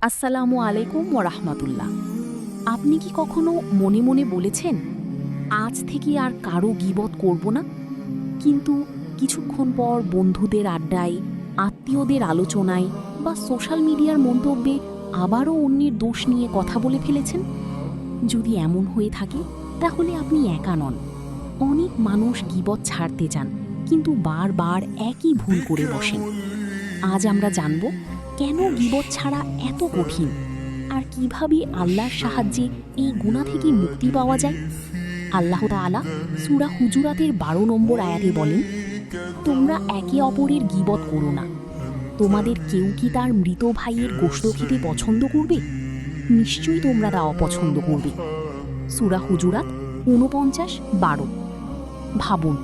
আসসালামু আলাইকুম ওয়া রাহমাতুল্লাহ। আপনি কি কখনো মনে মনে বলেছেন, আজ থেকে আর কারো গীবত করব না? কিন্তু কিছুক্ষণ পর বন্ধুদের আড্ডায়, আত্মীয়দের আলোচনায় বা সোশ্যাল মিডিয়ার মন্তব্যে আবারও অন্যের দোষ নিয়ে কথা বলে ফেলেছেন? যদি এমন হয়ে থাকে, তাহলে আপনি একা নন। অনেক মানুষ গীবত ছাড়তে চান, কিন্তু বারবার একই ভুল করে বসেন। আজ আমরা জানব কেন গীবত ছাড়া এত কঠিন, আর কিভাবে আল্লাহর সাহায্যে এই গুনাহ থেকে মুক্তি পাওয়া যায়। আল্লাহ তাআলা সূরা হুজুরাতের ১২ নম্বর আয়াতে বলেন, তোমরা একে অপরের গীবত করো না। তোমাদের কেউ কি তার মৃত ভাইয়ের গোশত খেতে পছন্দ করবে? নিশ্চয়ই তোমরা তা অপছন্দ করবে। সূরা হুজুরাত ৪৯:১২। ভাবুন,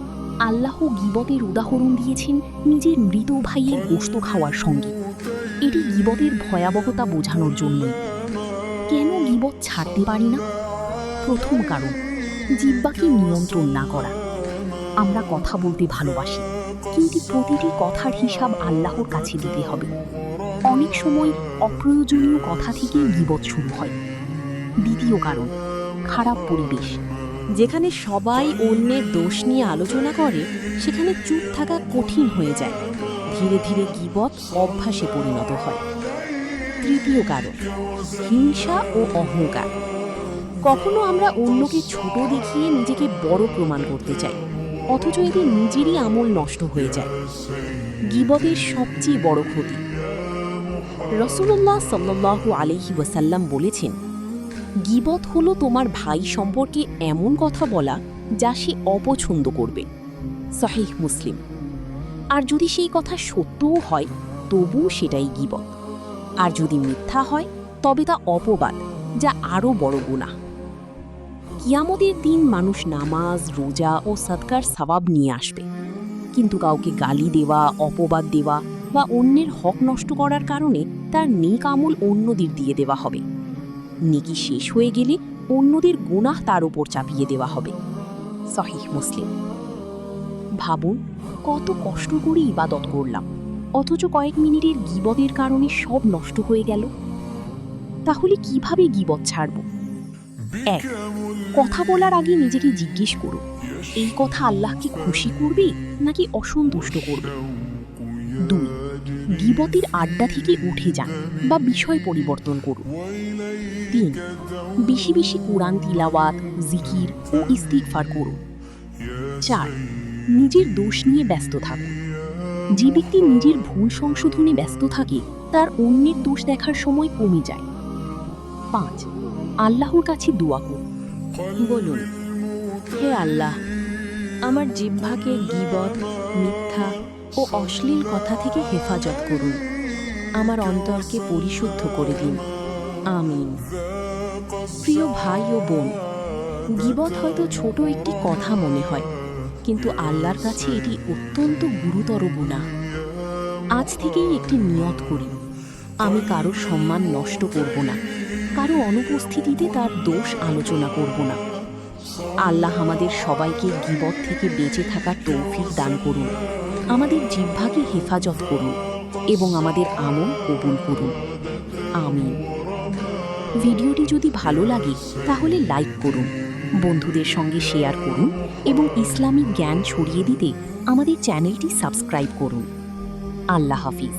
আল্লাহ গীবতের উদাহরণ দিয়েছেন নিজের মৃত ভাইয়ের গোশত খাওয়ার সঙ্গে। এটি গীবতের ভয়াবহতা বোঝানোর জন্যই। কেন গীবত ছাড়তে পারি না? প্রথম কারণ, জিহ্বাকে নিয়ন্ত্রণ না করা। আমরা কথা বলতে ভালোবাসি, কিন্তু প্রতিটি কথার হিসাব আল্লাহর কাছে দিতে হবে। অনেক সময় অপ্রয়োজনীয় কথা থেকেই গীবত শুরু হয়। দ্বিতীয় কারণ, খারাপ পরিবেশ। যেখানে সবাই অন্যের দোষ নিয়ে আলোচনা করে, সেখানে চুপ থাকা কঠিন হয়ে যায়। ধীরে ধীরে গীবত অভ্যাসে পরিণত হয়। তৃতীয় কারণ, হিংসা ও অহংকার। কখনো আমরা অন্যকে ছোট দেখিয়ে নিজেকে বড় প্রমাণ করতে চাই, অথচ এতে নিজেরই আমল নষ্ট হয়ে যায়। গীবতের সবচেয়ে বড় ক্ষতি। রাসূলুল্লাহ সাল্লাল্লাহু আলাইহি ওয়াসাল্লাম বলেছেন, গীবত হলো তোমার ভাই সম্পর্কে এমন কথা বলা যা সে অপছন্দ করবে। সহিহ মুসলিম। আর যদি সেই কথা সত্যও হয়, তবুও সেটাই গীবত। আর যদি মিথ্যা হয়, তবে তা অপবাদ, যা আরও বড় গুনাহ। কিয়ামতের দিন মানুষ নামাজ, রোজা ও সাদকার সওয়াব নিয়ে আসবে, কিন্তু কাউকে গালি দেওয়া, অপবাদ দেওয়া বা অন্যের হক নষ্ট করার কারণে তার নেক আমল অন্যদের দিয়ে দেওয়া হবে। নেকি শেষ হয়ে গেলে অন্যদের গুনাহ তার উপর চাপিয়ে দেওয়া হবে। সহিহ মুসলিম। ভাবুন, কত কষ্ট করে ইবাদত করলাম, অথচ কয়েক মিনিটের গীবতের কারণে সব নষ্ট হয়ে গেল। তাহলে কিভাবে গীবত ছাড়ব? ১. কথা বলার আগে নিজেকে জিজ্ঞেস করুন, এই কথা আল্লাহকে খুশি করবে নাকি অসন্তুষ্ট করবে। ২. গীবতের আড্ডা থেকে উঠে যান বা বিষয় পরিবর্তন করুন। ৩. বেশি বেশি কুরআন তিলাওয়াত, জিকির ও ইস্তিগফার করুন। ৪. নিজের দোষ নিয়ে ব্যস্ত থাকুন। যে ব্যক্তি নিজের ভুল সংশোধনে ব্যস্ত থাকে, তার অন্যের দোষ দেখার সময় কমে যায়। ৫. আল্লাহর কাছে দোয়া করুন। বলুন, হে আল্লাহ, আমার জিহ্বাকে গীবত, মিথ্যা ও অশ্লীল কথা থেকে হেফাজত করুন। আমার অন্তরকে পরিশুদ্ধ করে দিন। আমিন। প্রিয় ভাই ও বোন, গীবত হয়তো ছোট একটি কথা মনে হয়, কিন্তু আল্লাহর কাছে এটি অত্যন্ত গুরুতর গুনাহ। আজ থেকেই একটি নিয়ত করি, আমি কারো সম্মান নষ্ট করব না, কারো অনুপস্থিতিতে তার দোষ আলোচনা করব না। আল্লাহ আমাদের সবাইকে গীবত থেকে বেঁচে থাকার তৌফিক দান করুন, আমাদের জিহ্বাকে হেফাজত করুন এবং আমাদের আমল কবুল করুন। আমিন। ভিডিওটি যদি ভালো লাগে, তাহলে লাইক করুন, বন্ধুদের সঙ্গে শেয়ার করুন এবং ইসলামিক জ্ঞান ছড়িয়ে দিতে আমাদের চ্যানেলটি সাবস্ক্রাইব করুন। আল্লাহ হাফিজ।